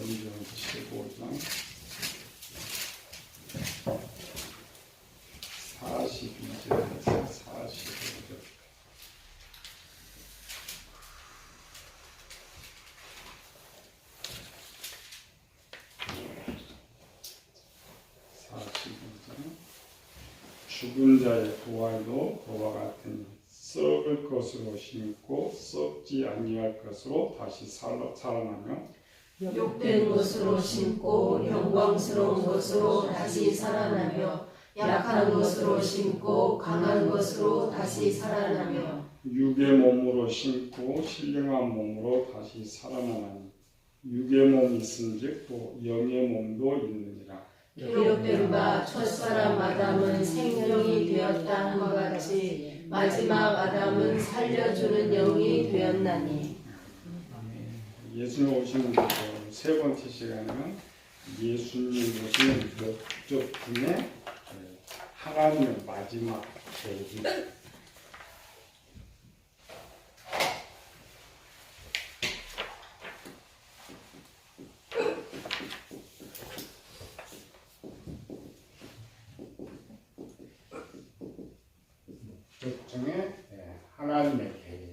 고린도전서 15장 42절에서 45절. 죽은 자의 부활도 그와 같으니 썩을 것으로 심고 썩지 아니할 것으로 다시 살아나며 욕된 것으로 심고 영광스러운 것으로 다시 살아나며 약한 것으로 심고 강한 것으로 다시 살아나며 육의 몸으로 심고 신령한 몸으로 다시 살아나나니 육의 몸이 있은즉 또 영의 몸도 있느니라. 기록된 바 첫사람 아담은 생명이 되었다 함과 같이 마지막 아담은 살려주는 영이 되었나니. 예수님 오시는 세 번째 시간에는 예수님 오시는 목적 중에 하나님의 마지막 계획이 중에 하나님의 계획.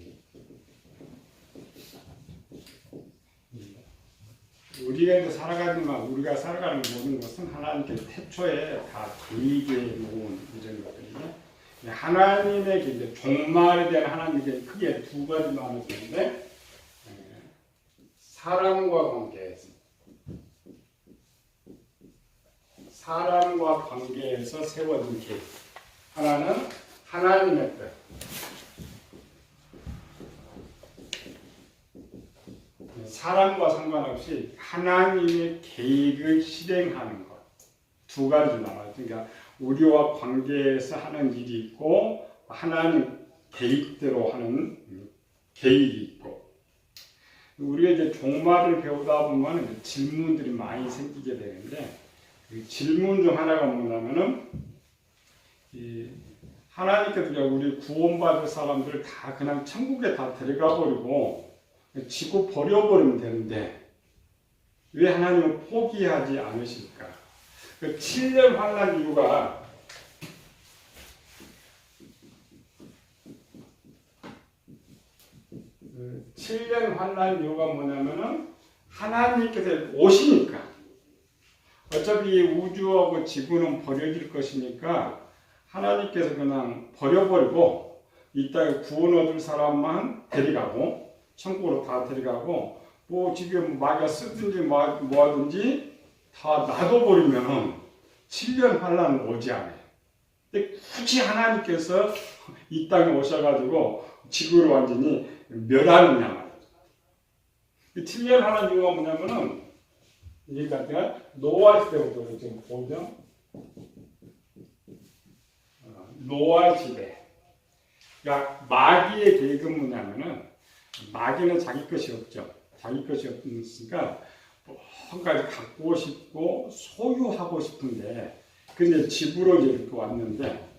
우리가 살아가는 모든 것은 하나님께서 태초에 다 계획해 놓은 이런 것들이죠. 하나님의 이제 종말에 대한 하나님의 크게 두 가지 나누어 있는데 사람과 관계에서 세워진 계획. 하나는 하나님의 뜻. 사람과 상관없이 하나님의 계획을 실행하는 것. 두 가지 나와요. 그러니까 우리와 관계에서 하는 일이 있고 하나님 계획대로 하는 계획이 있고. 우리가 이제 종말을 배우다 보면 질문들이 많이 생기게 되는데 그 질문 중 하나가 뭐냐면은 하나님께서 우리 구원받을 사람들을 다 그냥 천국에 다 데려가 버리고 지고 버려버리면 되는데 왜 하나님은 포기하지 않으실까? 그 7년 환난 이유가 뭐냐면은 하나님께서 오시니까 어차피 우주하고 지구는 버려질 것이니까 하나님께서 그냥 버려버리고 이 땅에 구원 얻을 사람만 데려가고 천국으로 다 데려가고 뭐 지금 마귀가 쓰든지 뭐하든지 다 놔둬버리면 7년 환란은 오지 않아요. 근데 굳이 하나님께서 이 땅에 오셔가지고 지구를 완전히 멸하느냐 말이에요. 7년 환란 이유가 뭐냐면은 이게 내가 노아 시대부터 지금 보죠. 노아 시대. 그러니까 마귀의 계획은 뭐냐면은 마귀는 자기 것이 없죠. 자기 것이 없으니까 뭔가 갖고 싶고 소유하고 싶은데 근데 집으로 이렇게 왔는데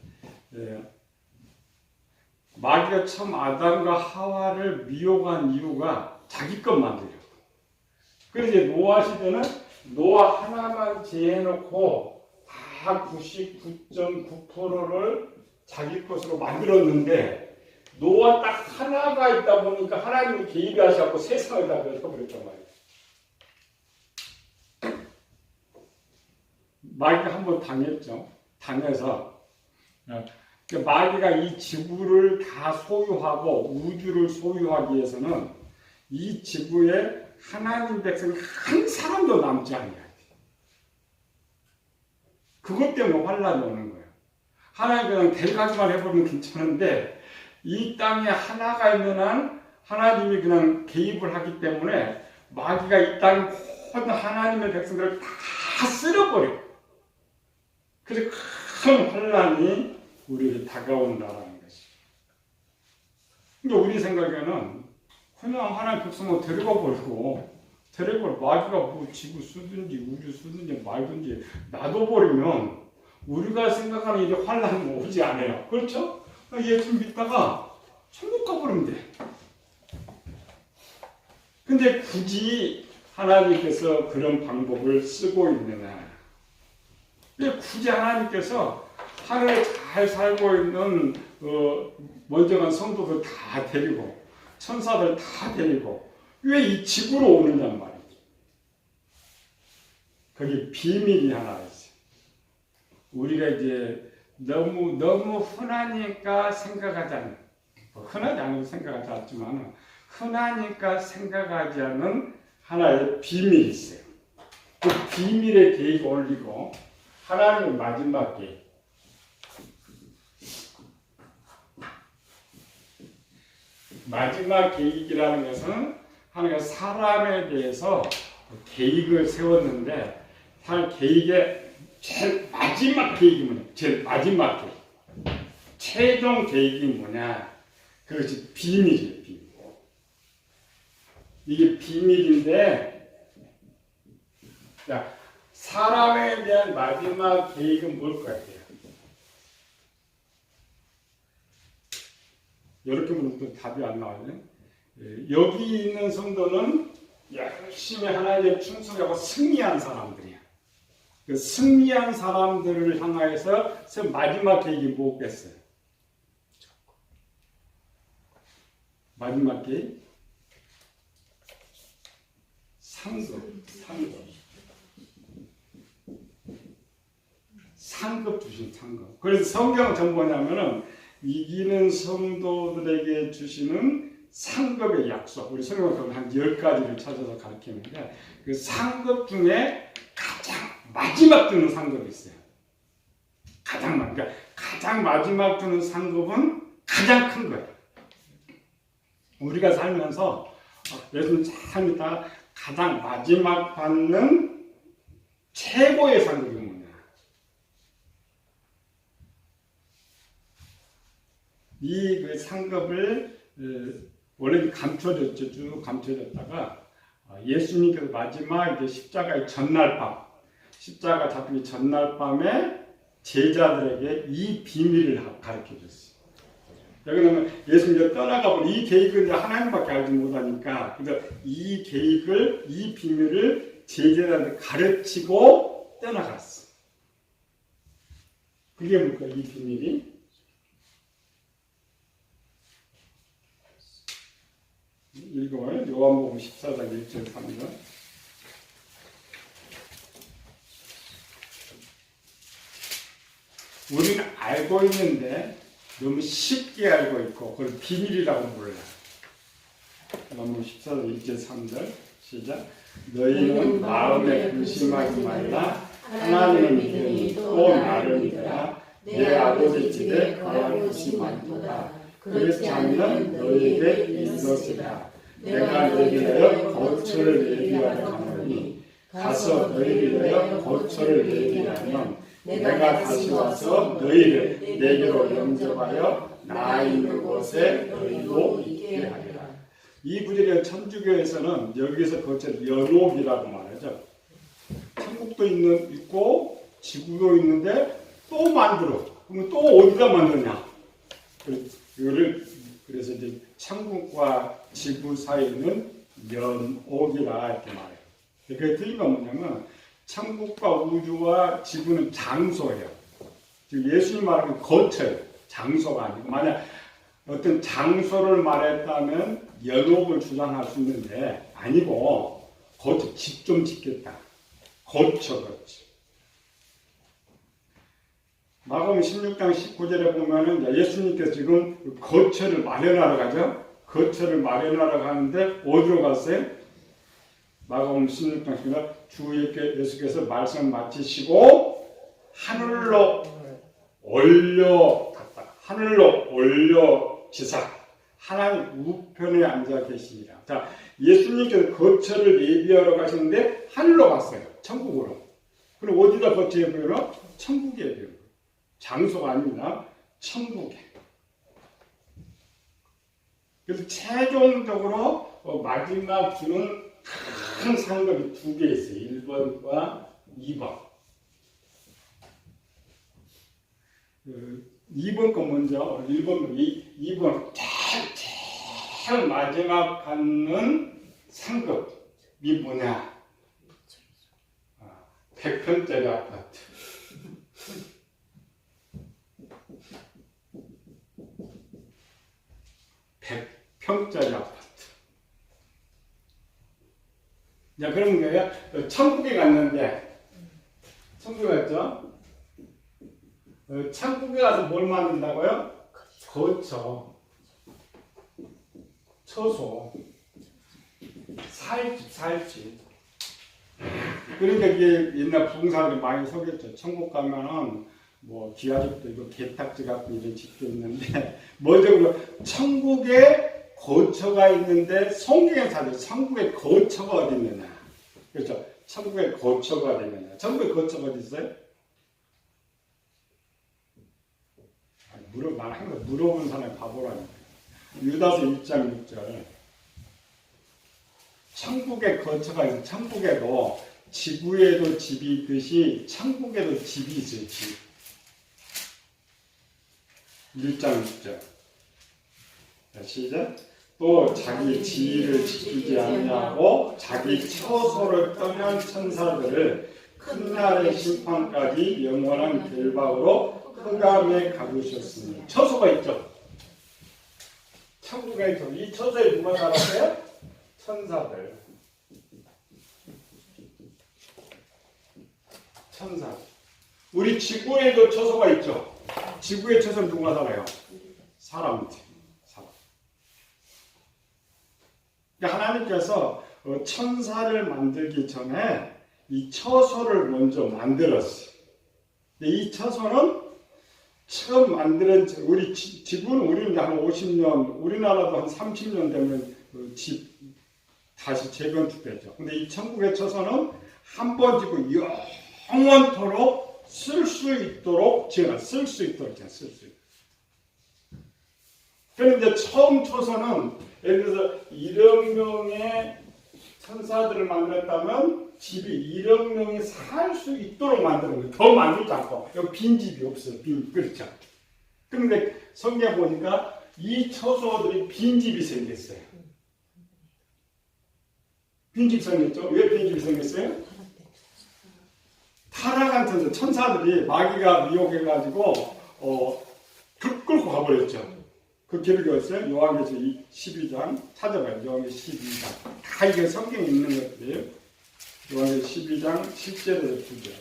마귀가 참 아담과 하와를 미혹한 이유가 자기 것 만들려고. 그래서 이제 노아 시대는 노아 하나만 제해놓고 다 99.9%를 자기 것으로 만들었는데 노아 딱 하나가 있다 보니까 하나님이 개입하셔서 세상을 다 멸쳐버렸단 말이에요. 마귀가 한번 당했죠. 당해서 마귀가 이 지구를 다 소유하고 우주를 소유하기 위해서는 이 지구에 하나님 백성이 한 사람도 남지 않아야 돼. 그것 때문에 환란이 오는 거예요. 하나님 그냥 데려가기만 해보면 괜찮은데 이 땅에 하나가 있는 한 하나님이 그냥 개입을 하기 때문에 마귀가 이 땅 모든 하나님의 백성들을 다 쓸어버려요. 그래서 큰 환란이 우리에게 다가온다라는 것이. 근데 우리 생각에는 그냥 하나님 백성을 데려가버리고 마귀가 뭐 지구 쓰든지 우주 쓰든지 말든지 놔둬버리면 우리가 생각하는 일이 환란이 오지 않아요. 그렇죠? 예수 믿다가 천국 가버리면 돼. 근데 굳이 하나님께서 그런 방법을 쓰고 있느냐? 왜 굳이 하나님께서 하늘에 잘 살고 있는 먼저간 성도들 다 데리고 천사들 다 데리고 왜 이 지구로 오느냐는 말이죠. 거기 비밀이 하나 있어요. 우리가 이제 너무 흔하니까 생각하지 않는, 흔하지 않아도 생각하지 않지만 흔하니까 생각하지 않는 하나의 비밀이 있어요. 그 비밀의 계획 올리고 하나님의 마지막 계획. 마지막 계획이라는 것은 하나님가 사람에 대해서 계획을 세웠는데 살 계획의 제일 마지막 계획이 뭐냐? 제일 마지막 계획. 최종 계획이 뭐냐? 그것이 비밀이에요. 비밀. 이게 비밀인데 자, 사람에 대한 마지막 계획은 뭘 것 같아요? 이렇게 보면 또 답이 안 나오네. 여기 있는 성도는 열심히 하나님의 충성하고 승리한 사람들이야. 그 승리한 사람들을 향하여서 마지막 계획이 뭐겠어요? 마지막 계획? 상급 주신 상급. 그래서 성경 전 뭐냐면은 이기는 성도들에게 주시는 상급의 약속. 우리 성경은 한 10가지를 찾아서 가르치는데 그 상급 중에 가장 마지막 주는 상급이 있어요. 그러니까 가장 마지막 주는 상급은 가장 큰 거예요. 우리가 살면서 예수님 잘 믿다가 가장 마지막 받는 최고의 상급이 뭐냐? 이 그 상급을 원래 감춰졌죠. 쭉 감춰졌다가 예수님께서 마지막 이제 십자가의 전날 밤, 십자가 잡히기 전날 밤에 제자들에게 이 비밀을 가르쳐 줬어요. 여기는 예수님이 떠나가버린 이 계획을 이제 하나님밖에 알지 못하니까 그래서 이 계획을, 이 비밀을 제자들한테 가르치고 떠나갔어. 그게 뭘까? 이 비밀이? 읽어봐요. 요한복음 14장 1절 3절. 우리는 알고 있는데 너무 쉽게 알고 있고 그걸 비밀이라고 몰라. 요한복음 14장 1절 3절 시작. 너희는 마음에 근심하지 말라. 하나님을 믿으니 또 나를 믿으라. 내 아버지 집에 거할 곳이 많도다. 그렇지 않으면 너희에게 있었으리라. 내가 너희를 위하여 거처를 예비하러 가노니 가서 너희를 위하여 거처를 예비하면 내가 다시 와서 너희를 내게로 영접하여 나 있는 곳에 너희도 있게 하리라. 이 구절의 천주교에서는 여기서 거처를 연옥이라고 말하죠. 천국도 있고 지구도 있는데 또 만들어. 그러면 또 어디다 만드냐? 그래서 이제 천국과 지구 사이는 연옥이라 이렇게 말해요. 그게 틀린 건 뭐냐면 천국과 우주와 지구는 장소예요. 지금 예수님 말하는 거처예요. 장소가 아니고 만약 어떤 장소를 말했다면 연옥을 주장할 수 있는데 아니고 거처, 집 좀 짓겠다. 거처. 마가복음 16장 19절에 보면은 예수님께서 지금 거처를 마련하러 가죠. 거처를 마련하러 가는데 어디로 갔어요? 마가복음 16장 19절 주 예수께서 말씀 마치시고 하늘로 올려갔다. 하늘로 올려지사 하나님 우편에 앉아 계시니라. 자, 예수님께서 거처를 예비하러 가시는데 하늘로 갔어요. 천국으로. 그럼 어디다 거처 예비하러? 천국에 예비하러. 장소가 아닙니다. 천국에. 그래서 최종적으로 마지막 주는 큰 상급이 두 개 있어요. 1번과 2번. 2번 거 먼저, 2번 제일 마지막 받는 상급이 뭐냐? 100평짜리 아파트. 100평짜리 아파트. 자, 그러면 뭐예요? 천국에 갔는데, 천국에 갔죠? 천국에 가서 뭘 만든다고요? 거처, 처소, 살집. 그러니까 이게 옛날 부흥사들이 많이 속였죠. 천국 가면은 뭐 기와집도 있고 개탁지 같은 이런 집도 있는데 먼저 천국에 거처가 있는데 성경에 사실 천국에 거처가 어디 있느냐? 그렇죠? 천국에 거처가 어디 있느냐? 천국에 거처가 어디 있어요? 난 항상 물어보는 사람이 바보라니까. 유다서 1장 6절. 천국에 거처가 있어. 천국에도 지구에도 집이 있듯이 천국에도 집이 있어요. 집. 1장 6절. 자, 시작. 또 자기 지위를 지키지 않냐고 자기 처소를 떠난 천사들을 큰 날의 심판까지 영원한 결박으로 흑암에 가두셨으니. 처소가 있죠. 천국에 있죠. 이 처소에 누가 살았어요? 천사들. 천사. 우리 지구에도 처소가 있죠. 지구의 처소는 누가 살아요? 사람이지. 사람. 그러니까 하나님께서 천사를 만들기 전에 이 처소를 먼저 만들었어요. 이 처소는 처음 만드는 우리 지구는 우리는 한 50년, 우리나라도 한 30년 되면 집 다시 재건축되죠. 근데 이 천국의 처소는 한 번 짓고 영원토록 쓸 수 있도록 쓸 수 있도록. 그런데 처음 처소는 예를 들어서 1억 명의 천사들을 만들었다면 집이 1억 명이 살 수 있도록 만드는 거예요. 더 만들지 않고. 여기 빈 집이 없어요. 그렇죠. 그런데 성경에 보니까 이 처소들이 빈 집이 생겼어요. 빈집 생겼죠? 왜 빈집이 생겼어요? 타락한 천사들이 마귀가 미혹해가지고 불 끌고 가버렸죠. 그 기록이었어요. 요한계시록 12장 찾아봐요. 요한계시록 12장 다 이게 성경에 있는 것들이에요. 요한계시록 12장 10절에서 9절.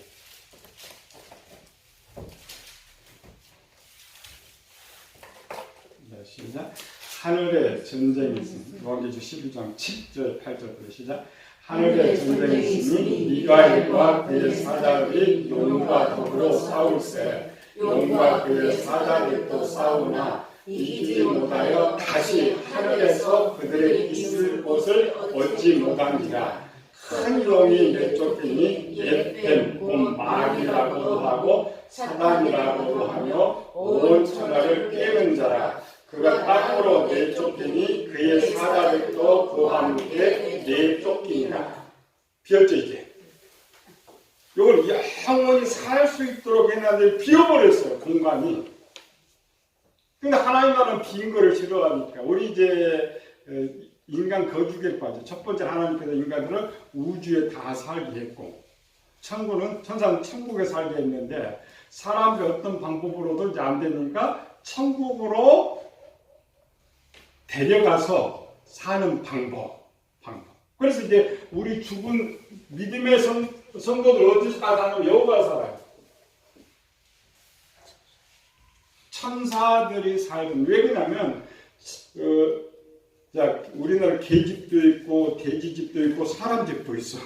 네, 시작. 하늘에 전쟁이 있으니 요한계시록 12장 7절 8절부터 시작. 하늘에 전쟁이 있으니 미가엘과 그의 사자들이 용과 더불어 싸울세. 용과 그의 사자들이 또 싸우나 이기지 못하여 다시 하늘에서 그들의 있을 곳을 얻지 못하니라. 큰 용이 내쫓기니 옛뱀 곧 마귀라고도 하고 사단이라고도 하며 온 천하를 깨는 자라. 그가 땅으로 내쫓기니 그의 사자들도 그와 함께 내쫓기니라. 비었죠 이제. 이걸 영원히 살 수 있도록 했는데 비어버렸어요 공간이. 근데 하나님 나라는 빈 거를 싫어하니까 우리 이제 인간 거주기에 빠져. 첫 번째 하나님께서 인간들을 우주에 다 살게 했고 천사는 천국에 살게 했는데 사람들이 어떤 방법으로도 이제 안 되니까 천국으로 데려가서 사는 방법. 그래서 이제 우리 죽은 믿음의 성도들 어디서 가서 여기 가서 살아요. 천사들이 살는. 왜 그러냐면 우리나라 개집도 있고 돼지집도 있고 사람집도 있어.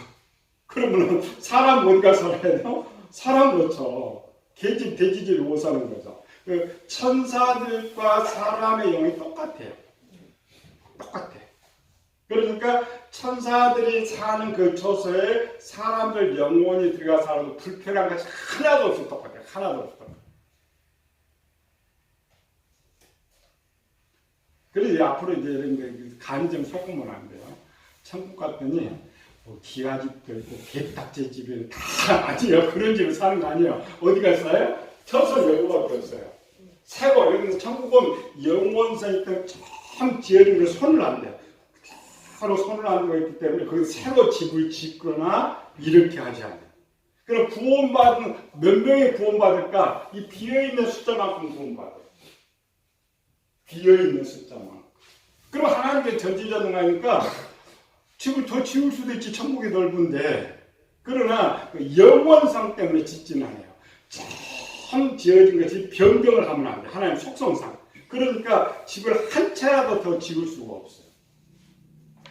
그러면 사람 어디 가서 살아야 돼요? 사람 거쳐. 개집 돼지집이 못 사는 거죠. 천사들과 사람의 영이 똑같아요. 그러니까 천사들이 사는 그 처소에 사람들 영혼이 들어가 살아도 불편한 것이 하나도 없이 똑같아요. 하나도 없이 똑같아요. 그래서 앞으로 이제 이런 간이 좀 섞으면 안 돼요. 천국 갔더니 기와집도 있고 개딱지 집이 다 아니에요. 그런 집에 사는 거 아니에요. 어디 갔어요? 처소 여기밖에 없어요. 새거 여기서 천국은 영원성 있던 참 지어진 걸 손을 안 대요. 서로 손을 안 대고 있기 때문에 거기서 새로 집을 짓거나 이렇게 하지 않아요. 그럼 구원받은 몇 명이 구원받을까? 이 비어있는 숫자만큼 구원받아요. 비어있는 숫자만큼. 그럼 하나님께 전지전능하니까 집을 더 지을 수도 있지, 천국이 넓은데. 그러나 그 영원성 때문에 짓지는 않아요. 처음 지어진 것이 변경을 하면 안 돼. 하나님 속성상. 그러니까 집을 한 채라도 더 지을 수가 없어요.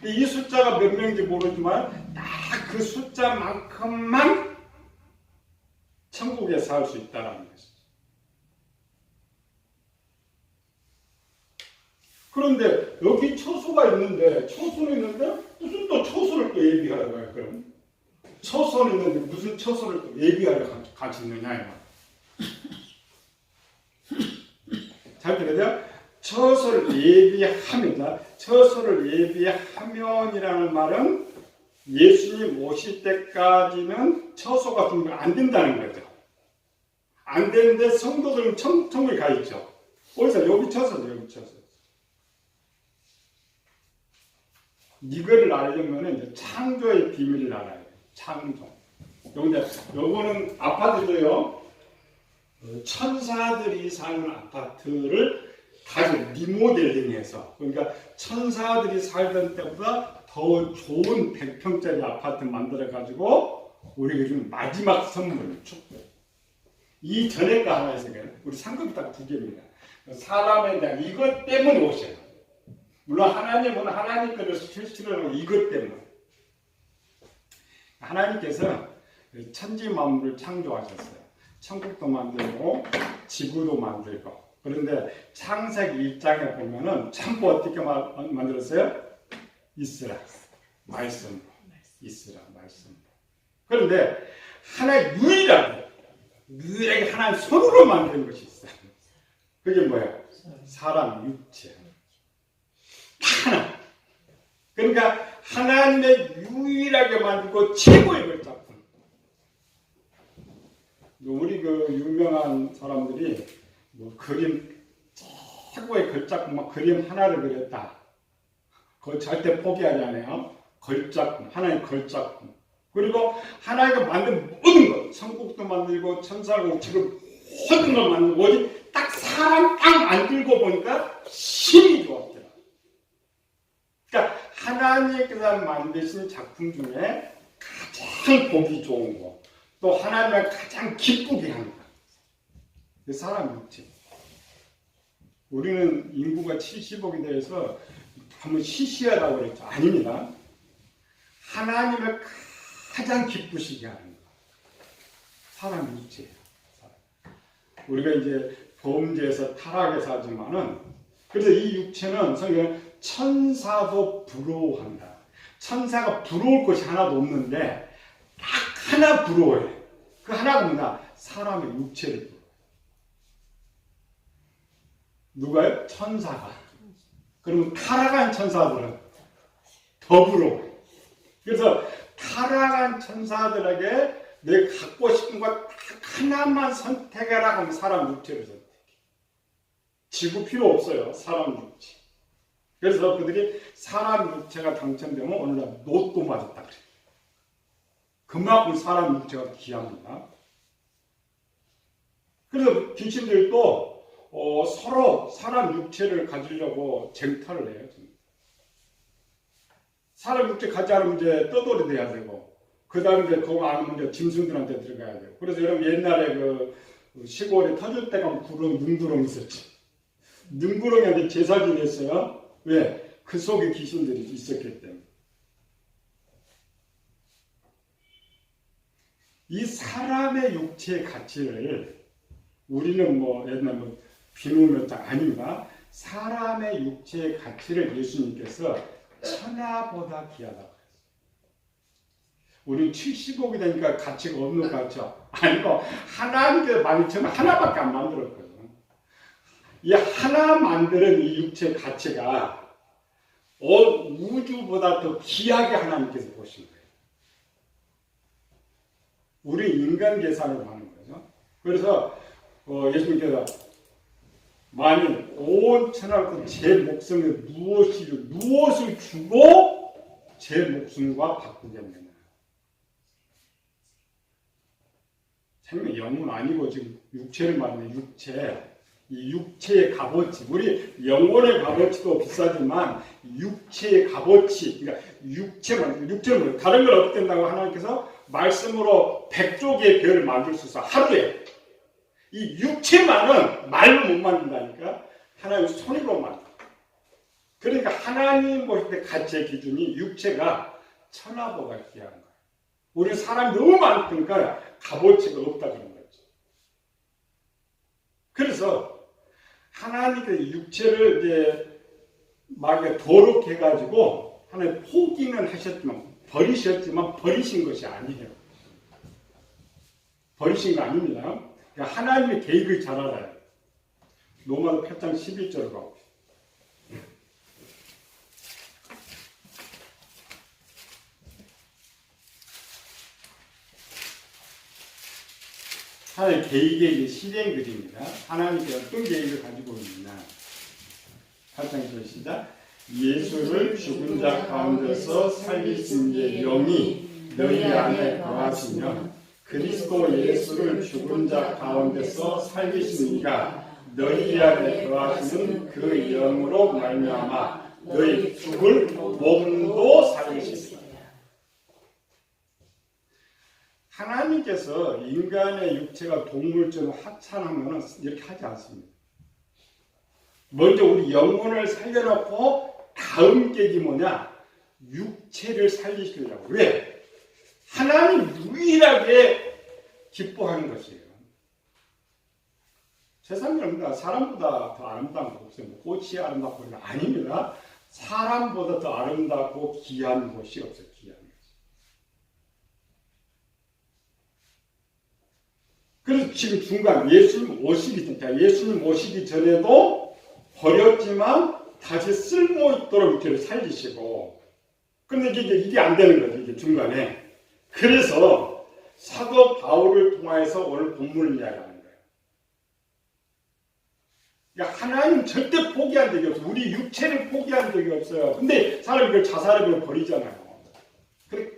이 숫자가 몇 명인지 모르지만 딱 그 숫자만큼만 천국에 살 수 있다는 것이죠. 그런데 여기 처소가 있는데, 무슨 또 처소를 또 예비하러 가요, 그럼? 처소는 있는데 무슨 처소를 또 예비하러 같이 있느냐, 이 말. 잘 들어요? 처소를 예비하면, 처소를 예비하면이라는 말은 예수님 오실 때까지는 처소가 안 된다는 거죠. 안 되는데 성도들은 천국에 가 있죠. 어디서? 여기 처소죠, 여기 처소. 이거를 알려면 이제 창조의 비밀을 알아야 돼요. 창조. 요거는 아파트도요. 천사들이 사는 아파트를 다시 리모델링해서, 그러니까 천사들이 살던 때보다 더 좋은 100평짜리 아파트 만들어가지고 우리에게 준 마지막 선물, 축복. 이 전에 거 하나 있어요. 우리 상급이 딱 2개입니다. 사람에 대한 이것 때문에 오셔요. 물론 하나님은 하나님 거를 실천하는 이것 때문에. 하나님께서 천지 만물을 창조하셨어요. 천국도 만들고 지구도 만들고. 그런데 창세기 1장에 보면은 전부 어떻게 만들었어요? 있으라. 말씀으로. 있으라. 말씀으로. 그런데 하나 유일하게 하나님 손으로 만든 것이 있어요. 그게 뭐예요? 사람 육체. 하나. 그러니까 하나님의 유일하게 만들고 최고의 걸작품. 우리 그 유명한 사람들이 뭐 그림 최고의 걸작품, 막 그림 하나를 그렸다. 그거 절대 포기하지 않아요. 걸작품, 하나의 걸작품. 그리고 하나님이 만든 모든 것, 천국도 만들고 천사고 지금 모든 걸 만들고 오직 딱 사람 딱 만들고 보니까 힘이 좋았더라. 그러니까 하나님께서 만드신 작품 중에 가장 보기 좋은 거, 또 하나님을 가장 기쁘게 하는 거. 그 사람 육체. 우리는 인구가 70억이 돼서 한번 시시하다고 그랬죠. 아닙니다. 하나님을 가장 기쁘시게 하는 거. 사람 육체예요. 우리가 이제 범죄에서 타락해서 하지만은, 그래서 이 육체는 성경에 천사도 부러워한다. 천사가 부러울 것이 하나도 없는데 딱 하나 부러워해. 그 하나가 뭐냐? 사람의 육체를 부러워해. 누가요? 천사가. 그러면 타락한 천사들은 더 부러워해. 그래서 타락한 천사들에게 내가 갖고 싶은 것 딱 하나만 선택해라 하면 사람 육체를 선택해. 지구 필요 없어요. 사람 육체. 그래서 그들이 사람 육체가 당첨되면 오늘날 로또 맞았다 그래요. 그만큼 사람 육체가 귀합니다. 그래서 귀신들도 서로 사람 육체를 가지려고 쟁탈을 해요. 사람 육체 가지 않으면 이제 떠돌이 돼야 되고, 그 다음에 이제 그거 안 하면 이제 짐승들한테 들어가야 돼요. 그래서 여러분 옛날에 그 시골에 터질 때 가면 능구렁 있었지. 능구렁이한테 제사 지냈어요. 왜? 그 속에 귀신들이 있었기 때문에. 이 사람의 육체의 가치를 우리는 뭐 옛날 뭐 비누면장 아닙니다. 사람의 육체의 가치를 예수님께서 천하보다 귀하다고 했어요. 우리 70억이 되니까 가치가 없는 거 같죠? 아니고 하나님께서 만들면 하나밖에 안 만들었거든요. 이 하나 만드는 이 육체의 가치가 우주보다 더 귀하게 하나님께서 보신 거예요. 우리 인간 계산으로 하는 거죠. 그래서 예수님께서 만일 온 천하를 제 목숨에 무엇을 주고 제 목숨과 바꾸겠느냐. 생명 영은 아니고 지금 육체를 말하는 육체. 이 육체의 값어치, 우리 영혼의 값어치도 비싸지만 육체의 값어치, 그러니까 육체는 다른 걸 어떻게 된다고 하나님께서 말씀으로 100조개의 별을 만들 수 있어 하루에. 이 육체만은 말로 못 만든다니까. 하나님 손으로 만든다. 그러니까 하나님 보실 때 가치의 기준이 육체가 천하보다 귀한 거야. 우리 사람이 너무 많으니까 값어치가 없다 그런 거죠. 그래서 하나님께서 육체를 이제 막 더럽게 해가지고 하나님 포기는 하셨지만 버리신 것이 아니에요. 버리신 거 아닙니다. 그러니까 하나님의 계획을 잘 알아요. 로마서 8장 11절을 봐. 하나님의 계획의 실행글입니다. 하나님께서 어떤 계획을 가지고 있느냐. 8장 시작. 예수를 죽은 자 가운데서 살리신 이의 영이 너희 안에 거하시며 그리스도 예수를 죽은 자 가운데서 살리신 이가 너희 안에 거하시는 그 영으로 말미암아 너희 죽을 몸도 살리시리라. 하나님께서 인간의 육체가 동물처럼 하찮으면 이렇게 하지 않습니다. 먼저 우리 영혼을 살려놓고 다음 계획이 뭐냐? 육체를 살리시려고. 왜? 하나님 유일하게 기뻐하는 것이에요. 세상에 사람보다 더 아름다운 거 없어요. 꽃이 아름답고 그런 거 아닙니다. 사람보다 더 아름답고 귀한 곳이 없어요. 귀한 곳. 그래서 지금 중간 예수님 오시기 전에도 버렸지만 다시 쓸모있도록 육체를 살리시고, 근데 이게 안 되는 거죠. 이게 중간에. 그래서 사도 바울을 통해서 오늘 본문을 이야기하는 거예요. 그러니까 하나님 절대 포기한 적이 없어요. 우리 육체를 포기한 적이 없어요. 근데 사람이 그걸 자살을 버리잖아요. 그래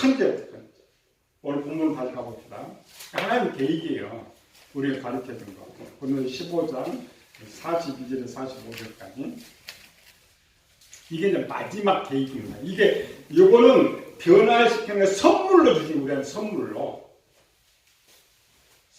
큰 데 오늘 본문 다시 가봅시다. 하나님 계획이에요. 우리가 가르쳐준 거. 오늘 15장 42절에서 45절까지. 이게 이제 마지막 계획입니다. 이거는 변화시키는 선물로 주신 우리한테 선물로.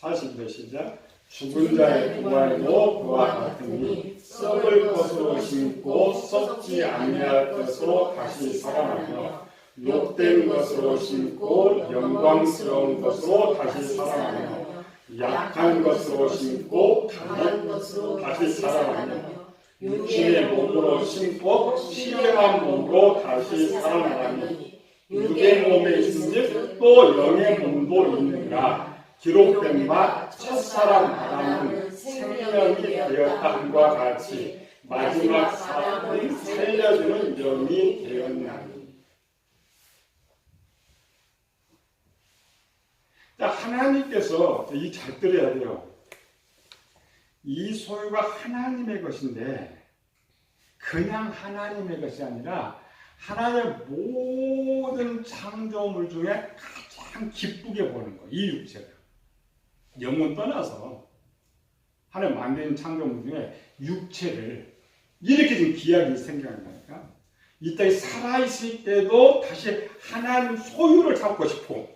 42절 시작. 죽은 자의 부활도 그와 같으니 썩을 것으로 심고 썩지 아니할 것으로 다시 살아나며 욕된 것으로 심고 영광스러운 것으로 다시 살아나며 약한 것으로 심고 강한 것으로 다시 살아나며 육신의 몸으로 심고 신령한 몸으로 다시 살아나니 육의 몸에 있은즉 또 영의 몸도 있는가. 기록된 바 첫사람 아담은 생명이 되었다 함과 같이 마지막 사람은 살려주는 영이 되었나니. 하나님께서 이 잘 들어야 돼요. 이 소유가 하나님의 것인데 그냥 하나님의 것이 아니라 하나님의 모든 창조물 중에 가장 기쁘게 보는 거. 이 육체가. 영혼 떠나서 하나님 만든 창조물 중에 육체를 이렇게 좀 귀하게 생각한다니까. 이 땅에 살아있을 때도 다시 하나님 소유를 잡고 싶어.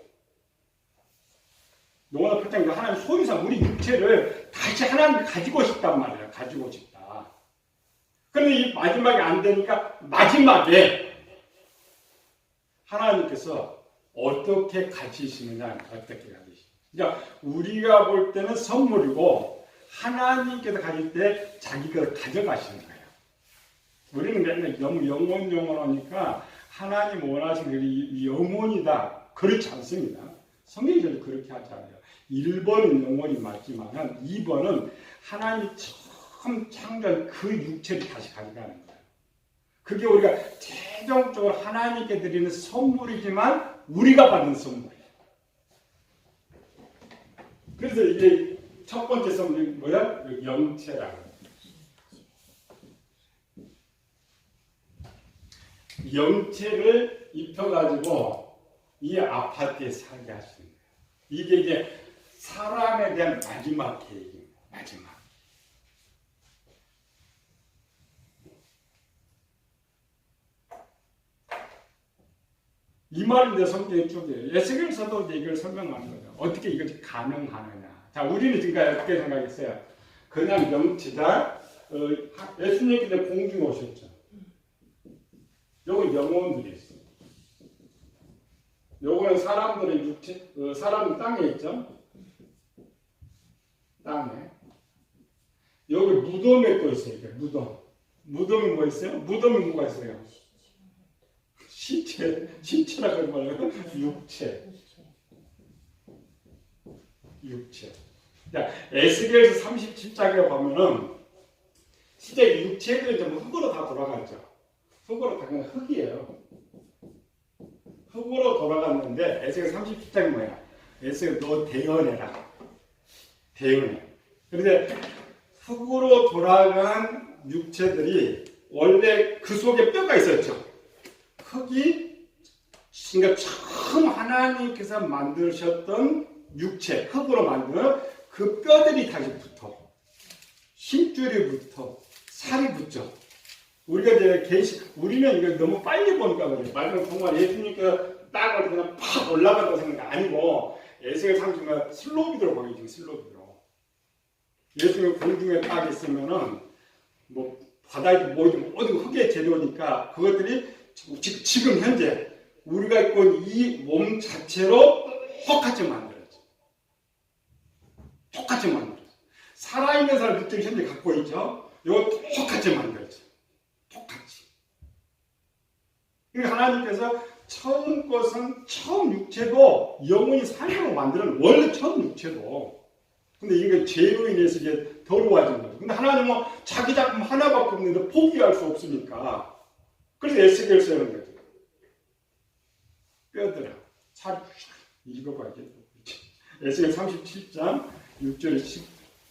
노아의 표창도 하나님 소유상 우리 육체를 다시 하나님 가지고 싶단 말이야. 가지고 싶다. 그런데 이 마지막에 안 되니까 마지막에 하나님께서 어떻게 가지시느냐. 어떻게 가지시느냐. 그러니까 우리가 볼 때는 선물이고 하나님께서 가질 때 자기가 가져가시는 거예요. 우리는 맨날 영원하니까 하나님 원하시는 게 영원이다. 그렇지 않습니다. 성경에서도 그렇게 하지 않아요. 1번은 영원이 맞지만 2번은 하나님이 처음 창조한 그 육체를 다시 가져가는 거예요. 그게 우리가 최종적으로 하나님께 드리는 선물이지만 우리가 받는 선물이에요. 그래서 이게 첫 번째 선물이 뭐야? 영체라고. 영체를 입혀가지고 이 아파트에 살게 하시는 거예요. 이게 이제 사람에 대한 마지막 계획입니다. 마지막. 이 말인데 성경의 쪽이에요. 에스겔서도 이제 이걸 설명하는 거죠. 어떻게 이것이 가능하느냐. 자, 우리는 지금까지 어떻게 생각했어요? 그냥 명치다. 예수님께서 공중에 오셨죠. 요건 영혼들이 있어요. 요거는 사람들의 육체, 사람은 땅에 있죠. 땅에. 여기 무덤에 또 있어요. 무덤. 무덤이 뭐 있어요? 무덤에 뭐가 있어요? 신체라고 말해요. 육체. 자, 에스겔서 37장에 보면은 진짜 육체들이 좀 흙으로 다 돌아갔죠. 흙으로 다 그냥 흙이에요. 흙으로 돌아갔는데 에스겔 37장이 뭐야? 에스겔 너 대언해라. 대언해. 그런데 흙으로 돌아간 육체들이 원래 그 속에 뼈가 있었죠. 흙이 그러니까 처음 하나님께서 만드셨던 육체, 흙으로 만든 그 뼈들이 다시 붙어. 힘줄이 붙어. 살이 붙죠. 우리가 이제 우리는 이거 너무 빨리 보니까 그래요. 마지막 정말 예수님께서 딱 어디 그냥 팍 올라간다고 생각이 아니고 에스겔 30장 슬로비드로 보이죠. 슬로비드로. 예수님 공중에 딱 있으면은 뭐 바다에 뭐든 어디 흙의 재료니까 그것들이 지금 현재 우리가 입고 있는 이 몸 자체로 똑같이 만들어져. 똑같이 만들어져. 살아있는 사람들이 현재 갖고 있죠. 이거 똑같이 만들어져. 똑같이. 그러니까 하나님께서 처음 것은 처음 육체도 영원히 삶으로 만드는 원래 처음 육체도. 근데 이게 죄로 인해서 이제 더러워진 거죠. 근데 하나님은 자기 작품 하나밖에 없는데 포기할 수 없으니까. 그래서 에스겔 쓰는 거죠. 뼈들아, 살, 읽어봐야 돼. 에스겔 37장 6절에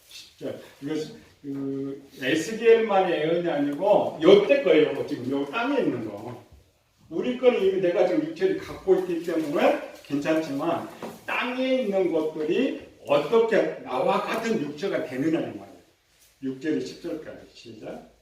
10절. 이거 에스겔만의 예언이 아니고 여태 거예요. 지금 여기 땅에 있는 거. 우리 거는 이미 내가 지금 육체를 갖고 있기 때문에 괜찮지만 땅에 있는 것들이 어떻게 나와 같은 육체가 되느냐는 말이에요. 6절에 10절까지 시작.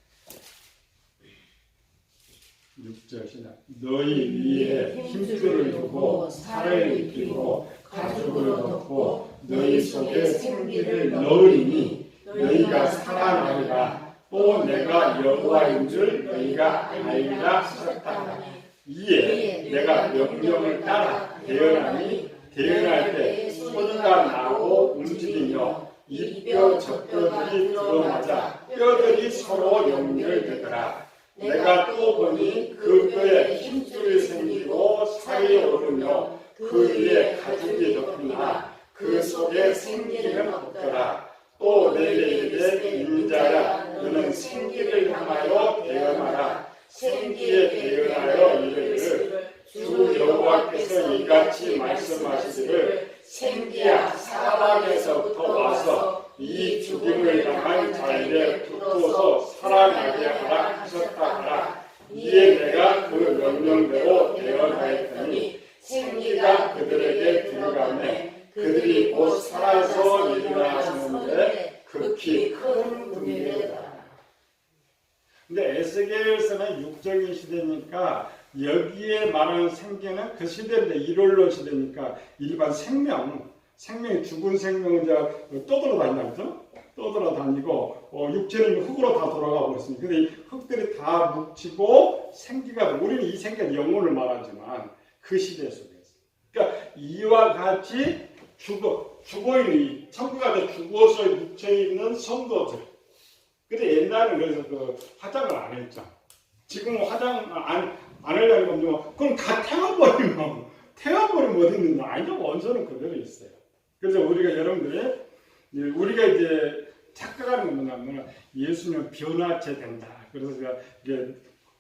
6절 시작. 너희 위에 힘줄을 두고 살을 입히고 가죽으로 덮고 너희 속에 생기를 넣으리니 너희가 살아나리라. 또 내가 여호와인 줄 너희가 알리라 하셨다. 이에 내가 명령을 따라 대언하니 대언할 때 소리가 나고 움직이며 이 뼈 저 뼈들이 들어맞아 뼈들이 서로 연결되더라. 내가 또 보니 그 뼈에 힘줄이 생기고 살이 오르며 그 위에 가죽이 덮으나 그 속에 생기는 없더라. 또 내게 인자야 너는 생기를 향하여 대언하라. 생기에 대언하여 이르기를 주 여호와께서 이같이 말씀하시기를 생기야 사방에서부터 와서 이 죽임을 당한 자에게 붙어서 살아나게 하라 하셨다 하라. 이에 내가 그 명령대로 대언하였더니 생기가 그들에게 들어가매 그들이 곧 살아서 일어나시는데 극히 큰 분이되더라. 근데 에스겔서는 육적인 시대니까 여기에 말하는 생계는 그 시대인데 일월로 시대니까 일반 생명이 죽은 생명은 이제 떠돌아다닌다죠? 떠돌아다니고 육체는 흙으로 다 돌아가고 있습니다. 근데 이 흙들이 다 묻히고 생기가 우리는 이 생기가 영혼을 말하지만 그 시대 속에서 그러니까 이와 같이 죽어있는 천국에 가서 죽어서 육체에 있는 성도들. 근데 옛날에는 그래서 그 화장을 안 했죠. 지금 화장 안 하려는 건데 그럼 다 태워버리면 어디 있느냐? 아니요, 원소는 그대로 있어요. 그래서 우리가 이제 착각하는 건 뭐냐면 예수는 변화체 된다. 그래서 이게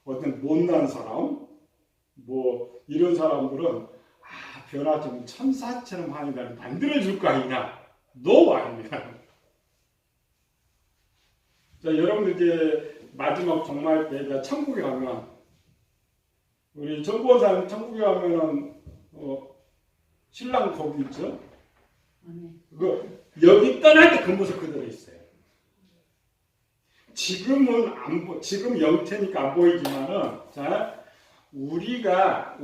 어떤 못난 사람, 뭐 이런 사람들은 변화체는 천사처럼 하니까 만들어줄 거 아니냐? 노 아닙니다. 자, 여러분들 이제 마지막 종말 때 천국에 가면 우리 정보사는 천국에 가면은 신랑 거기 있죠. 여기 떠날 때 그 모습 그대로 있어요. 지금 영체니까 안 보이지만은, 자, 우리가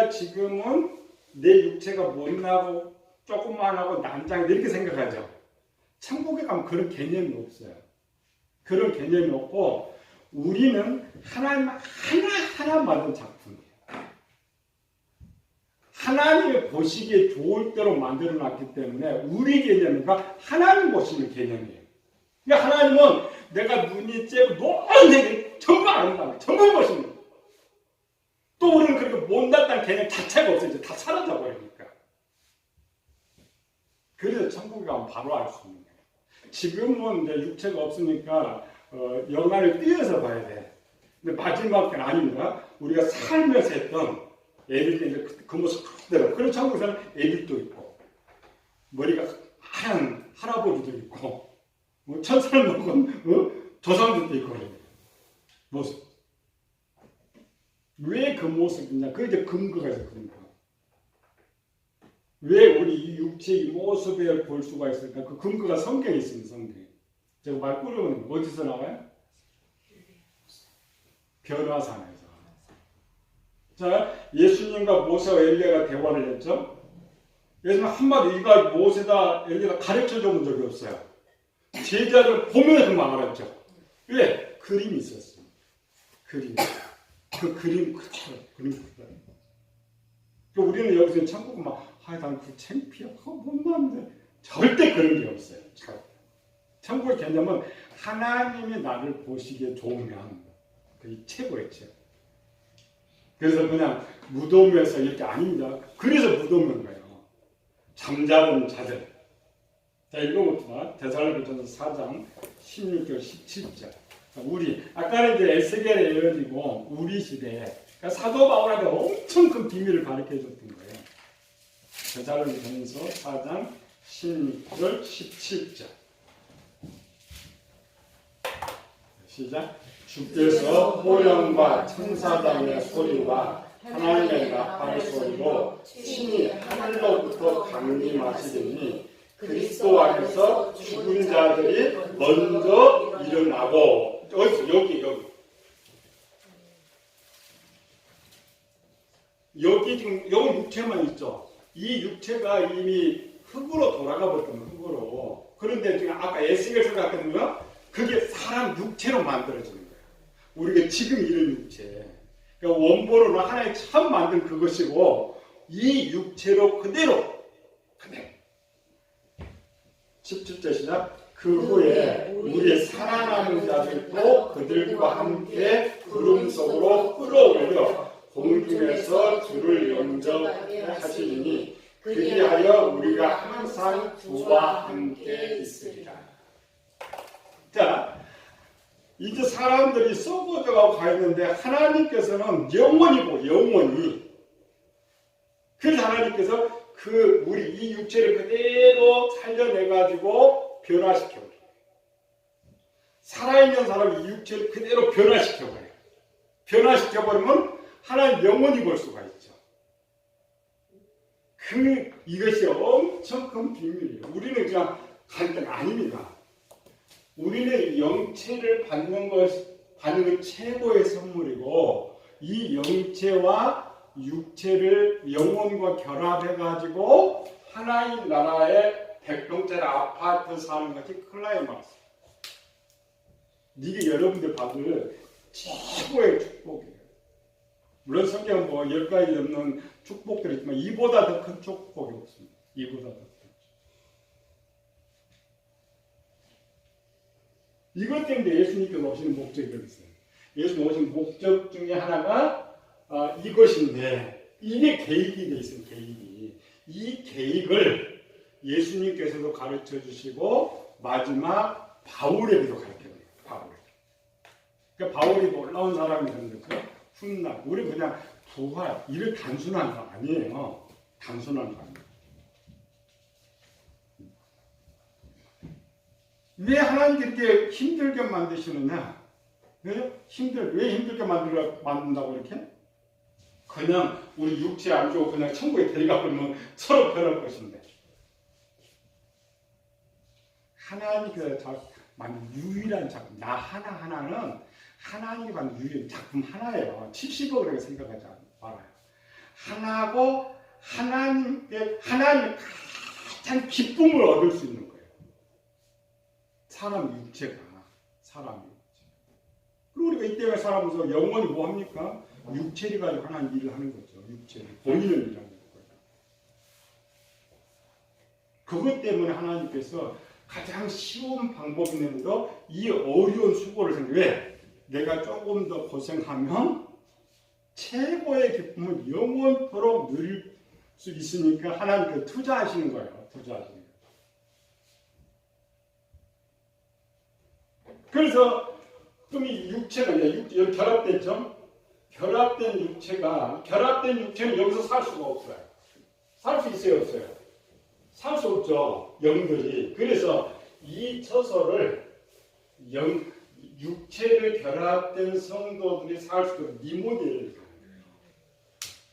지금은 내 육체가 못나고 조그만하고 난장이다 이렇게 생각하죠. 천국에 가면 그런 개념이 없어요. 그런 개념이 없고 우리는 하나님 하나 만든 작품이에요. 하나님의 보시기에 좋을 대로 만들어놨기 때문에 우리 개념과 하나님 보시는 개념이에요. 그러니까 하나님은 내가 눈이 째고 모든 세계 전부 아는다. 전부 보시는 거예요. 또 우리는 그렇게 못났다는 개념 자체가 없어요. 이제 다 사라져 버리니까. 그래서 천국에 가면 바로 알 수 있는 거예요. 지금은 이제 육체가 없으니까 영화를 띄어서 봐야 돼. 근데 마지막은 아닙니다. 우리가 살면서 했던 애들 그 모습 그대로. 그런 천국에서는 애들도 있고 머리가 하얀 할아버지도 있고 뭐 천사를 먹은 조상들도 있고 그래요. 모습. 왜 그 모습이냐? 그게 이제 근거가 있어요. 근거. 왜 우리 이 육체의 모습에 볼 수가 있을까? 그 근거가 성경에 있습니다. 성경에. 제가 말 꾸려면 어디서 나와요? 변화산에서. 자, 예수님과 모세와 엘리야가 대화를 했죠. 예수님 한마디 이가 모세다 엘리야가 가르쳐 준 적이 없어요. 제자를 보면서 말했죠. 왜? 그림이 있었어요. 그림. 그 그림 그대로. 그림 그대로. 우리는 여기서 천국 막 난 그 창피해. 그거 못 나는데 절대 그런 게 없어요. 천국의 개념은 하나님이 나를 보시기에 좋으면 그게 최고의 최고. 그래서 그냥 무덤에서 이렇게 아닙니다. 그래서 무덤인 거예요. 잠자는 자들. 자, 읽어봅시다. 데살로니가전서 4장 16절 17절. 우리 아까는 이제 에스겔에 이어지고 우리 시대에 그러니까 사도 바울한테 엄청 큰 비밀을 가르쳐 줬던 거예요. 데살로니가전서 4장 16절 17절. 시작. 주께서 호령과 천사장의 소리와 하나님의 나팔의 소리로 친히 하늘로부터 강림하시리니 그리스도 안에서 죽은 자들이 먼저 일어나고 여기 지금 여기 육체만 있죠. 이 육체가 이미 흙으로 돌아가 버렸던 흙으로. 그런데 지금 아까 에스겔서 같거든요. 그게 사람 육체로 만들어지는 거예요. 우리가 지금 이런 육체. 그러니까 원본으로 하나님 처음 만든 그것이고 이 육체로 그대로 17절 시작. 그 후에 우리의 살아남은 자들도 그들과 함께 구름 속으로 끌어올려 공중에서 주를 영접하시리니 그리하여 우리가 항상 주와 함께 있으리라. 자, 이제 사람들이 썩어져가고 가 있는데 하나님께서는 영원히 그래서 하나님께서 우리 이 육체를 그대로 살려내가지고 변화시켜버려요. 살아있는 사람이 이 육체를 그대로 변화시켜버려요. 변화시켜버리면 하나님 영원히 볼 수가 있죠. 이것이 엄청 큰 비밀이에요. 우리는 그냥 간단 아닙니다. 우리는 영체를 받는 것 최고의 선물이고 이 영체와 육체를 영혼과 결합해가지고 하나님 나라의 백동짜리 아파트 사는 것이 클라이막스. 이게 여러분들 받을 최고의 축복이에요. 물론 성경은 뭐 10가지 넘는 축복들이 있지만 이보다 더 큰 축복이 없습니다. 이보다 더 큰. 이것 때문에 예수님께서 오시는 목적이 있어요. 예수님 오신 목적 중에 하나가 이것인데 이게 계획이 돼 있어요. 계획이. 이 계획을 예수님께서도 가르쳐 주시고 마지막 바울에게도 가르쳐요. 바울에게. 그러니까 바울이 놀라운 사람이 되는 거죠. 훗날 우리 그냥 부활 이를 단순한 거 아니에요. 단순한 거 아니에요. 왜 하나님 그렇게 힘들게 만드시느냐? 왜 힘들게 만든다고 이렇게? 그냥 우리 육체 안 좋고 그냥 천국에 데려가 버리면 서로 변할 것인데. 하나님께서 만든 유일한 작품, 나 하나하나는 하나님이 만든 유일한 작품 하나예요. 70억 그렇게 생각하지 말아요. 하나고 하나님의 가장 기쁨을 얻을 수 있는 거예요. 사람 육체가. 그리고 우리가 이때에 살아면서 영혼이 뭐 합니까? 육체를 가지고 하나님 일을 하는 거죠. 육체를. 본인을 일하는 거예요. 그것 때문에 하나님께서 가장 쉬운 방법인데도 이 어려운 수고를 생각해. 내가 조금 더 고생하면 최고의 기쁨을 영원토록 누릴 수 있으니까 하나님께서 투자하시는 거예요. 투자하시는 거예요. 그래서 그럼 이 육체가 여기 결합됐죠? 결합된 육체는 여기서 살 수가 없어요. 살 수 있어요, 없어요? 살 수 없죠. 영들이. 그래서 이 처소를 육체를 결합된 성도들이 살 수 있도록 니모델을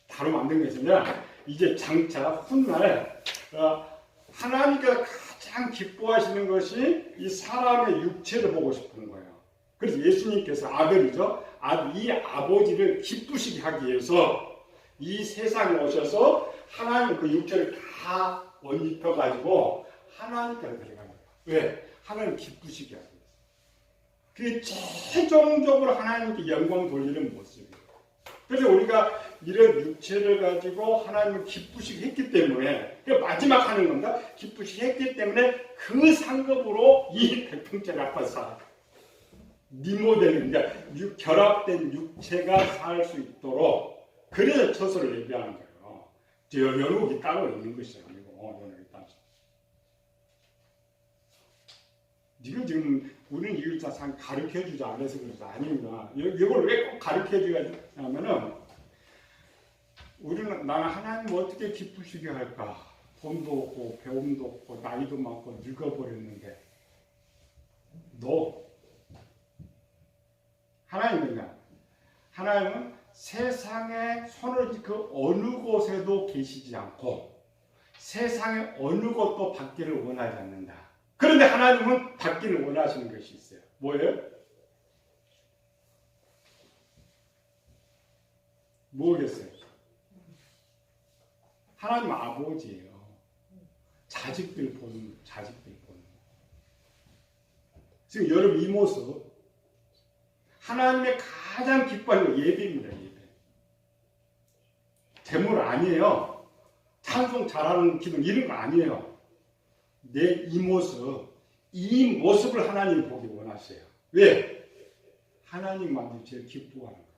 바로 만든 것이냐? 이제 장차 훗날 하나님께서 가장 기뻐하시는 것이 이 사람의 육체를 보고 싶은 거예요. 그래서 예수님께서 아들이죠. 이 아버지를 기쁘시게 하기 위해서 이 세상에 오셔서 하나님 그 육체를 다 옷입혀가지고 하나님께로 데려가는 거예요. 왜? 하나님 기쁘시게 하기 위해서. 그게 최종적으로 하나님께 영광 돌리는 모습이에요. 그래서 우리가 이런 육체를 가지고 하나님을 기쁘시게 했기 때문에 마지막 하는 겁니다. 기쁘시게 했기 때문에 그 상급으로 이 백평짜리 아파트 니모델입니다. 결합된 육체가 살 수 있도록 그래서 처소를 예비하는 거예요. 연옥이 따로 있는 것이 아니고 연옥이 따로. 지금 우리는 이걸 참 가르쳐주지 않아서 그래서 아닙니다. 이걸 왜 꼭 가르쳐줘야 하냐면은 나는 하나님 어떻게 기쁘시게 할까? 돈도 없고 배움도 없고 나이도 많고 늙어버렸는데 하나님은 세상의 손을 그 어느 곳에도 계시지 않고 세상의 어느 곳도 받기를 원하지 않는다. 그런데 하나님은 받기를 원하시는 것이 있어요. 뭐예요? 뭐겠어요? 하나님 아버지예요. 자식들 보는. 지금 여러분 이 모습 하나님의 가장 기뻐하는 예배입니다. 예배. 재물 아니에요. 찬송 잘하는 기도 이런 거 아니에요. 내 이 모습을 하나님 보기 원하세요. 왜? 하나님만이 제일 기뻐하는 거예요.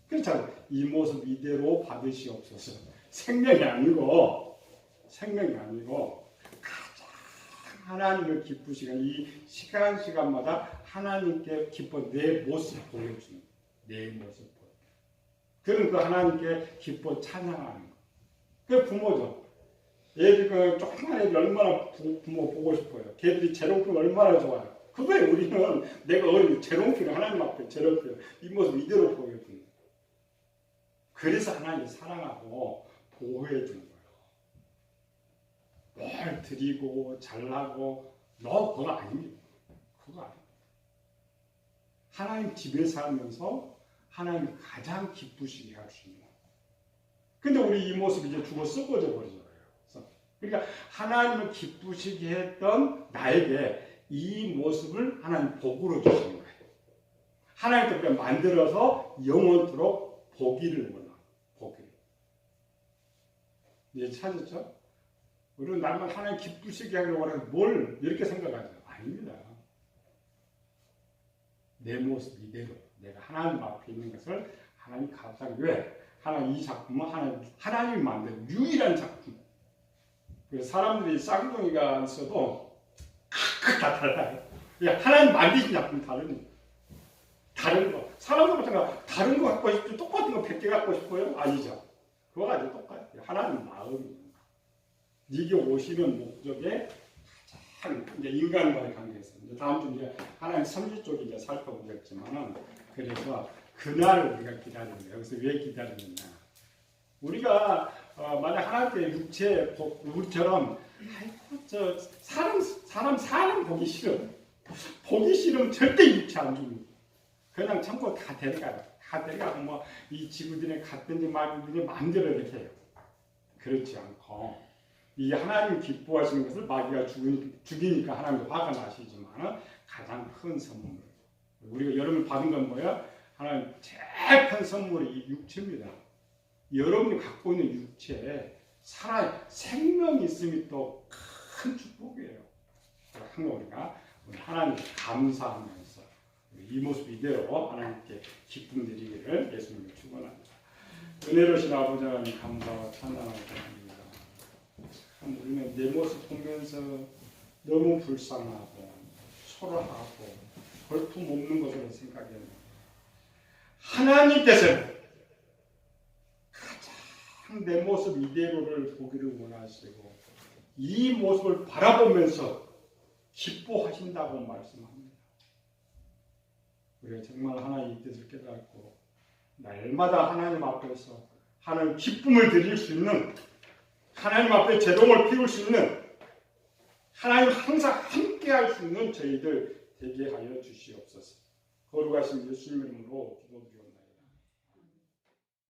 그렇잖아요. 이 모습 이대로 받으시옵소서. 생명이 아니고 가장 하나님을 기쁘시게 이 시간마다 하나님께 기뻐 내 모습 보여주는 내 모습 보여. 그런 그 하나님께 기뻐 찬양하는 거. 그게 부모죠. 애들 조그만 애들 얼마나 부모 보고 싶어요. 걔들이 재롱필 얼마나 좋아요. 그거에 우리는 내가 어린 재롱필을 하나님 앞에 재롱필 이 모습 이대로 보여주는 거예요. 그래서 하나님이 사랑하고 보호해 주는 거예요. 뭘 드리고 잘나고 그거 아닙니다. 그거 아닙니다. 하나님 집에 살면서 하나님 가장 기쁘시게 할 수 있는 거예요. 근데 우리 이 모습이 이제 죽어 썩어져 버리잖아요. 그러니까 하나님을 기쁘시게 했던 나에게 이 모습을 하나님 복으로 주시는 거예요. 하나님께 우리가 만들어서 영원토록 보기를 원합니다. 보기를. 이제 찾았죠? 우리는 나만 하나님 기쁘시게 하려고 하는 뭘 이렇게 생각하죠? 아닙니다. 내 모습 이대로 내가 하나님 앞에 있는 것을 하나님 감사하기 위해 하나님 이 작품은 하나님이 만든 유일한 작품. 그래서 사람들이 쌍둥이가 있어도 다 달라요. 하나님 만드신 작품 다른 거. 사람들 마찬가지 다른 거 갖고 싶죠. 똑같은 거 100개 갖고 싶어요? 아니죠. 그거 가지고 똑같아요. 하나님 마음입니다. 이게 오시는 목적에 가장 이제 인간과의 관계에서 이제 다음 주 이제 하나님 선지 쪽에 이제 살펴보겠지만은 그래서 그날 우리가 기다립니다. 여기서 왜 기다리느냐? 우리가 만약 하나님께 육체 우리처럼 아이고 저 사람 사는 보기 싫으면 절대 육체 안 줍니다. 그냥 참고 다 데려가요. 다 데려가고 뭐 이 지구들에 갔든지 말든지 마음대로 이렇게 해요. 그렇지 않고 이 하나님 기뻐하시는 것을 마귀가 죽이니까 하나님도 화가 나시지만 가장 큰 선물 우리가 여러분 받은 건 뭐야? 하나님 제일 큰 선물이 이 육체입니다. 여러분이 갖고 있는 육체에 생명이 있음이 또 큰 축복이에요. 항상 우리가 하나님 감사하면서 이 모습 이대로 하나님께 기쁨 드리기를 예수님을 축원합니다. 은혜로신 아버지 하나님 감사와 찬양하고 드립니다. 참 우리는 내 모습 보면서 너무 불쌍하고 초라하고 볼품없는 것으로 생각했는데 하나님께서는 가장 내 모습 이대로를 보기를 원하시고 이 모습을 바라보면서 기뻐하신다고 말씀합니다. 우리가 정말 하나님의 뜻을 깨닫고 날마다 하나님 앞에서 하나님 기쁨을 드릴 수 있는 하나님 앞에 제동을 피울 수 있는 하나님 항상 함께할 수 있는 저희들 되게 하여 주시옵소서. 거룩하신 예수님 이름으로 기도드립니다.